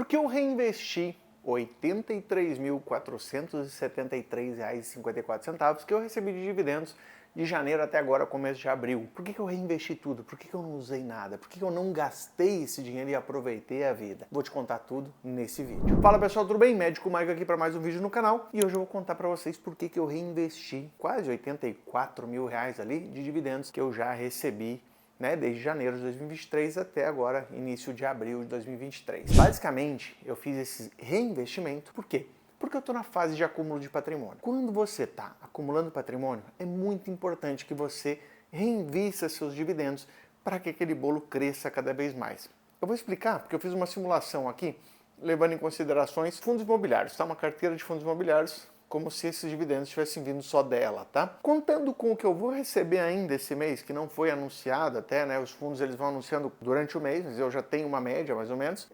Porque eu reinvesti R$ 83.473,54 que eu recebi de dividendos de janeiro até agora, começo de abril. Por que eu reinvesti tudo? Por que eu não usei nada? Por que eu não gastei esse dinheiro e aproveitei a vida? Vou te contar tudo nesse vídeo. Fala pessoal, tudo bem? Médico Maico aqui para mais um vídeo no canal e hoje eu vou contar para vocês por que eu reinvesti quase R$ 84.000 ali de dividendos que eu já recebi, né, desde janeiro de 2023 até agora, início de abril de 2023. Basicamente, eu fiz esse reinvestimento, por quê? Porque eu estou na fase de acúmulo de patrimônio. Quando você está acumulando patrimônio, é muito importante que você reinvista seus dividendos para que aquele bolo cresça cada vez mais. Eu vou explicar, porque eu fiz uma simulação aqui, levando em considerações fundos imobiliários, tá? Uma carteira de fundos imobiliários, como se esses dividendos tivessem vindo só dela, tá? Contando com o que eu vou receber ainda esse mês, que não foi anunciado até, né? Os fundos eles vão anunciando durante o mês, mas eu já tenho uma média mais ou menos.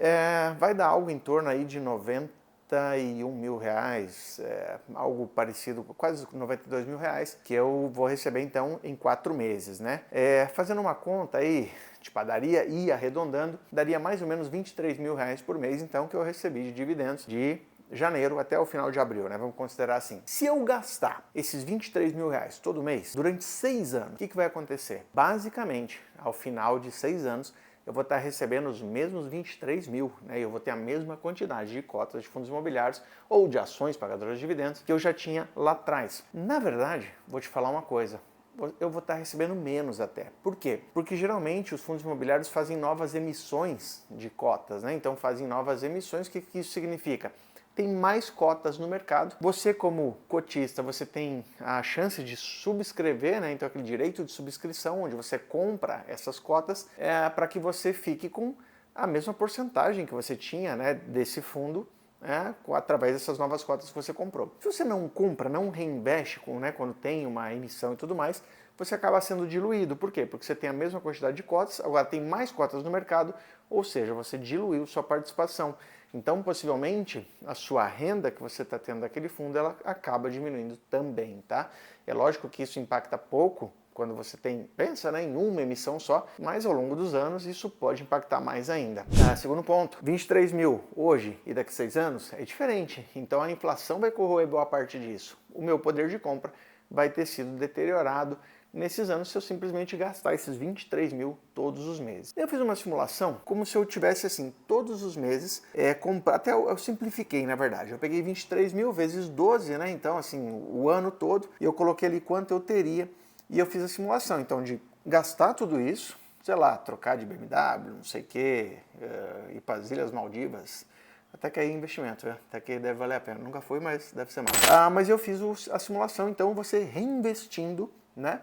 Vai dar algo em torno aí de R$ 91.000, algo parecido, quase R$ 92.000, que eu vou receber então em 4 meses, né? Fazendo uma conta aí de padaria e arredondando, daria mais ou menos R$ 23.000 por mês, então, que eu recebi de dividendos de janeiro até o final de abril, né? Vamos considerar assim. Se eu gastar esses R$ 23.000 todo mês, durante 6 anos, o que vai acontecer? Basicamente, ao final de 6 anos, eu vou estar recebendo os mesmos 23 mil, né? Eu vou ter a mesma quantidade de cotas de fundos imobiliários ou de ações pagadoras de dividendos que eu já tinha lá atrás. Na verdade, vou te falar uma coisa, eu vou estar recebendo menos até. Por quê? Porque geralmente os fundos imobiliários fazem novas emissões de cotas, né? Então fazem novas emissões, o que isso significa? Tem mais cotas no mercado. Você, como cotista, você tem a chance de subscrever, né? Então aquele direito de subscrição, onde você compra essas cotas para que você fique com a mesma porcentagem que você tinha, né, desse fundo, através dessas novas cotas que você comprou. Se você não compra, não reinveste quando tem uma emissão e tudo mais, você acaba sendo diluído. Por quê? Porque você tem a mesma quantidade de cotas, agora tem mais cotas no mercado, ou seja, você diluiu sua participação. Então, possivelmente, a sua renda que você está tendo daquele fundo, ela acaba diminuindo também, tá? É lógico que isso impacta pouco quando você pensa, né, em uma emissão só, mas ao longo dos anos isso pode impactar mais ainda. Segundo ponto, 23 mil hoje e daqui a 6 anos é diferente, então a inflação vai corroer boa parte disso. O meu poder de compra vai ter sido deteriorado nesses anos se eu simplesmente gastar esses 23 mil todos os meses. Eu fiz uma simulação como se eu tivesse assim, todos os meses, até eu simplifiquei na verdade, eu peguei 23 mil vezes 12, né, então assim, o ano todo, e eu coloquei ali quanto eu teria, e eu fiz a simulação, então, de gastar tudo isso, sei lá, trocar de BMW, não sei o que, ir para as Ilhas Maldivas, até que aí é investimento, né? Até que deve valer a pena. Nunca foi, mas deve ser mais. Mas eu fiz a simulação, então você reinvestindo, né?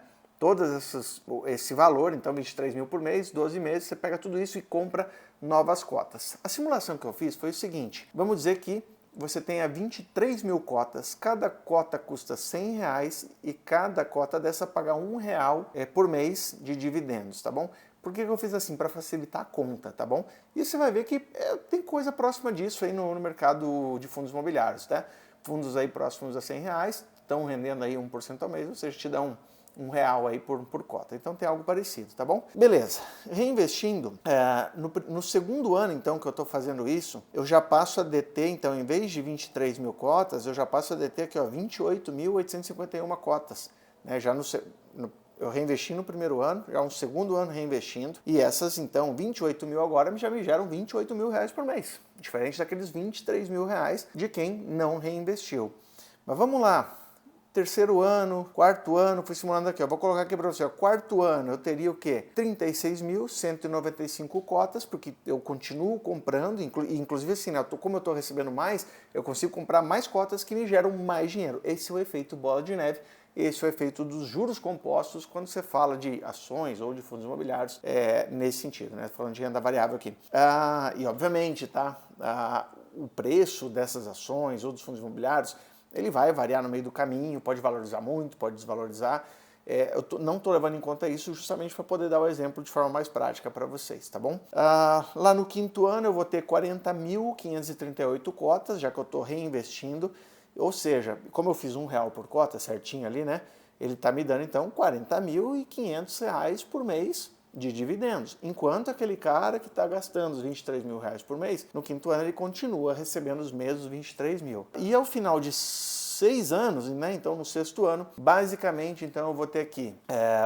Esse valor, então 23 mil por mês, 12 meses, você pega tudo isso e compra novas cotas. A simulação que eu fiz foi o seguinte, vamos dizer que você tenha 23 mil cotas, cada cota custa R$100 e cada cota dessa paga R$1 por mês de dividendos, tá bom? Por que eu fiz assim? Para facilitar a conta, tá bom? E você vai ver que tem coisa próxima disso aí no mercado de fundos imobiliários, tá? Fundos aí próximos a R$100 estão rendendo aí 1% ao mês, ou seja, te dão R$1 aí por cota. Então tem algo parecido, tá bom? Beleza. Reinvestindo, no segundo ano, então, que eu estou fazendo isso, eu já passo a deter, então, em vez de 23 mil cotas, eu já passo a deter aqui, ó, 28.851 cotas. Né? Eu reinvesti no primeiro ano, já um segundo ano reinvestindo, e essas, então, 28 mil agora já me geram R$28.000 por mês, diferente daqueles R$23.000 de quem não reinvestiu. Mas vamos lá. Terceiro ano, quarto ano, fui simulando aqui, ó, vou colocar aqui para você, ó, quarto ano eu teria o quê? 36.195 cotas, porque eu continuo comprando, inclusive assim, né, como eu estou recebendo mais, eu consigo comprar mais cotas que me geram mais dinheiro. Esse é o efeito bola de neve, esse é o efeito dos juros compostos quando você fala de ações ou de fundos imobiliários, nesse sentido, né, falando de renda variável aqui. E obviamente, tá, o preço dessas ações ou dos fundos imobiliários, ele vai variar no meio do caminho, pode valorizar muito, pode desvalorizar. Eu não estou levando em conta isso justamente para poder dar o exemplo de forma mais prática para vocês, tá bom? Lá no quinto ano eu vou ter 40.538 cotas, já que eu estou reinvestindo, ou seja, como eu fiz R$1 por cota certinho ali, né? Ele está me dando então R$40.500 por mês de dividendos, enquanto aquele cara que está gastando os 23 mil reais por mês, no quinto ano ele continua recebendo os mesmos 23 mil. E ao final de 6 anos, né? Então no sexto ano, basicamente então eu vou ter aqui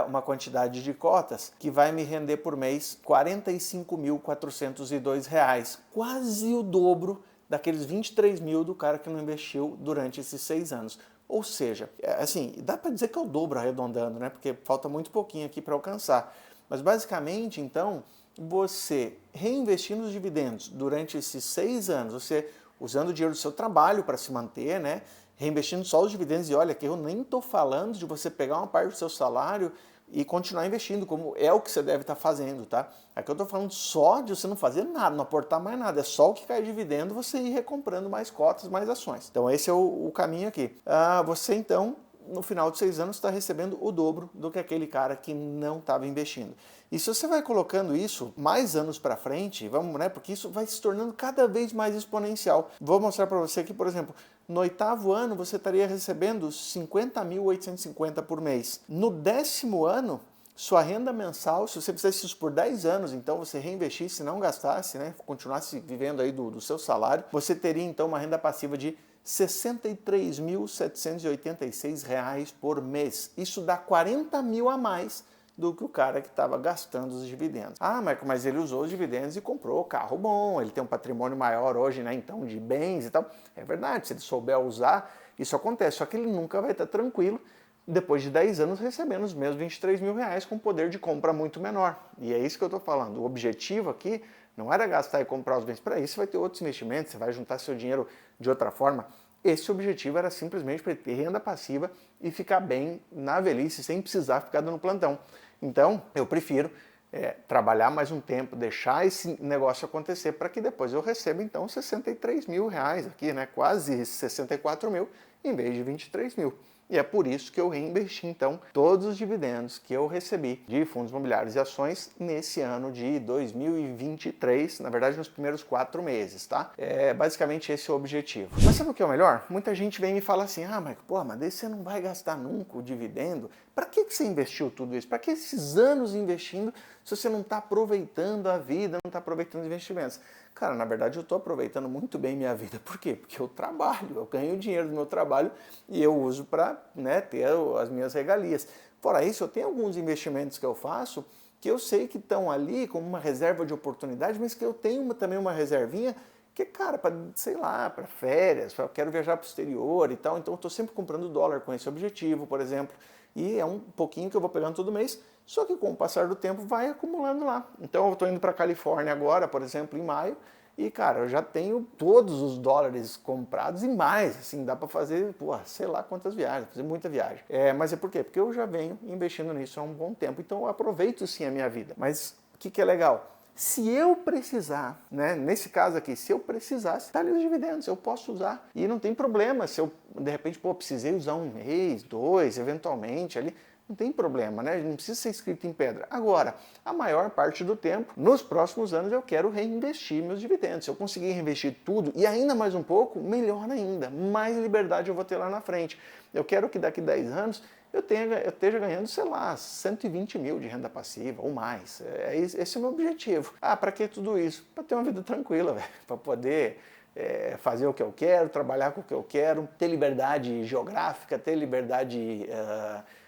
uma quantidade de cotas que vai me render por mês R$ 45.402, quase o dobro daqueles 23 mil do cara que não investiu durante esses 6 anos. Ou seja, assim, dá para dizer que é o dobro arredondando, né? Porque falta muito pouquinho aqui para alcançar. Mas basicamente, então, você reinvestindo os dividendos durante esses 6 anos, você usando o dinheiro do seu trabalho para se manter, né? Reinvestindo só os dividendos, e olha, que eu nem estou falando de você pegar uma parte do seu salário e continuar investindo, como é o que você deve estar fazendo, tá? Aqui eu estou falando só de você não fazer nada, não aportar mais nada, é só o que cai dividendo, você ir recomprando mais cotas, mais ações. Então esse é o caminho aqui. Você então, no final de 6 anos, está recebendo o dobro do que aquele cara que não estava investindo. E se você vai colocando isso mais anos para frente, vamos, né? Porque isso vai se tornando cada vez mais exponencial. Vou mostrar para você aqui, por exemplo, no 8º ano você estaria recebendo 50.850 por mês. No 10º ano, sua renda mensal, se você fizesse isso por 10 anos, então você reinvestisse, não gastasse, né? Continuasse vivendo aí do seu salário, você teria então uma renda passiva de R$ 63.786 por mês. Isso dá 40 mil a mais do que o cara que estava gastando os dividendos. Ah, Marco, mas ele usou os dividendos e comprou carro bom, ele tem um patrimônio maior hoje, né, então, de bens e tal. É verdade, se ele souber usar, isso acontece, só que ele nunca vai estar tranquilo depois de 10 anos recebendo os mesmos 23 mil reais com poder de compra muito menor. E é isso que eu estou falando. O objetivo aqui não era gastar e comprar os bens. Para isso você vai ter outros investimentos, você vai juntar seu dinheiro de outra forma. Esse objetivo era simplesmente para ter renda passiva e ficar bem na velhice, sem precisar ficar dando plantão. Então, eu prefiro trabalhar mais um tempo, deixar esse negócio acontecer para que depois eu receba, então, 63 mil reais aqui, né? Quase 64 mil, em vez de 23 mil. E é por isso que eu reinvesti, então, todos os dividendos que eu recebi de fundos imobiliários e ações nesse ano de 2023, na verdade, nos primeiros 4 meses, tá? Basicamente esse é o objetivo. Mas sabe o que é o melhor? Muita gente vem e me fala assim, mas daí você não vai gastar nunca o dividendo? Para que você investiu tudo isso? Para que esses anos investindo se você não está aproveitando a vida, não está aproveitando os investimentos? Cara, na verdade eu estou aproveitando muito bem minha vida. Por quê? Porque eu trabalho, eu ganho dinheiro do meu trabalho e eu uso para, né, ter as minhas regalias. Fora isso, eu tenho alguns investimentos que eu faço que eu sei que estão ali como uma reserva de oportunidade, mas que eu tenho também uma reservinha que, cara, para, sei lá, para férias, eu quero viajar para o exterior e tal, então eu estou sempre comprando dólar com esse objetivo, por exemplo, e é um pouquinho que eu vou pegando todo mês, só que com o passar do tempo vai acumulando lá. Então eu estou indo para a Califórnia agora, por exemplo, em maio, e, cara, eu já tenho todos os dólares comprados e mais, assim, dá para fazer, sei lá quantas viagens, fazer muita viagem. Mas é por quê? Porque eu já venho investindo nisso há um bom tempo, então eu aproveito sim a minha vida. Mas o que é legal? Se eu precisar, né, nesse caso aqui, se eu precisasse, tá ali os dividendos, eu posso usar. E não tem problema se eu, de repente, precisei usar um mês, 2, eventualmente ali, não tem problema, né? Não precisa ser escrito em pedra. Agora, a maior parte do tempo, nos próximos anos, eu quero reinvestir meus dividendos. Se eu conseguir reinvestir tudo e ainda mais um pouco, melhor ainda. Mais liberdade eu vou ter lá na frente. Eu quero que daqui a 10 anos eu esteja ganhando, sei lá, 120 mil de renda passiva ou mais. Esse é o meu objetivo. Para que tudo isso? Para ter uma vida tranquila, para poder fazer o que eu quero, trabalhar com o que eu quero, ter liberdade geográfica, ter liberdade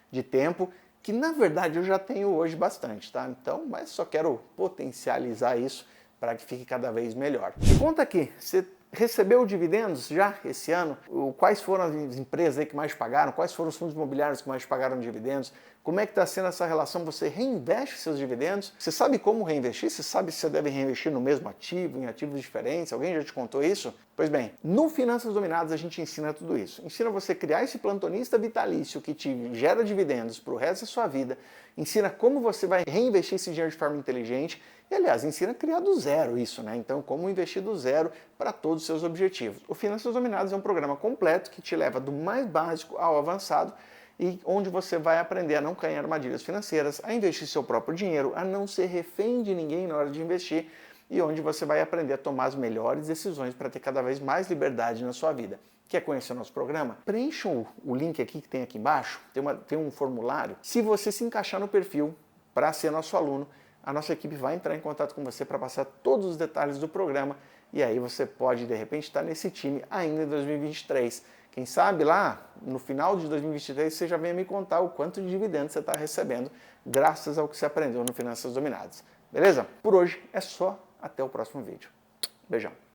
de tempo, que na verdade eu já tenho hoje bastante, tá? Então, mas só quero potencializar isso para que fique cada vez melhor. Me conta aqui, você recebeu dividendos já esse ano? Quais foram as empresas aí que mais pagaram? Quais foram os fundos imobiliários que mais pagaram dividendos? Como é que está sendo essa relação? Você reinveste seus dividendos? Você sabe como reinvestir? Você sabe se você deve reinvestir no mesmo ativo, em ativos diferentes? Alguém já te contou isso? Pois bem, no Finanças Dominadas a gente ensina tudo isso. Ensina você a criar esse plantonista vitalício que te gera dividendos para o resto da sua vida. Ensina como você vai reinvestir esse dinheiro de forma inteligente. E, aliás, ensina a criar do zero isso, né? Então, como investir do zero para todos os seus objetivos. O Finanças Dominadas é um programa completo que te leva do mais básico ao avançado e onde você vai aprender a não cair em armadilhas financeiras, a investir seu próprio dinheiro, a não ser refém de ninguém na hora de investir e onde você vai aprender a tomar as melhores decisões para ter cada vez mais liberdade na sua vida. Quer conhecer o nosso programa? Preencham o link aqui que tem aqui embaixo, tem um formulário. Se você se encaixar no perfil para ser nosso aluno, a nossa equipe vai entrar em contato com você para passar todos os detalhes do programa e aí você pode, de repente, estar nesse time ainda em 2023. Quem sabe lá, no final de 2023, você já venha me contar o quanto de dividendos você está recebendo graças ao que você aprendeu no Finanças Dominadas. Beleza? Por hoje é só. Até o próximo vídeo. Beijão.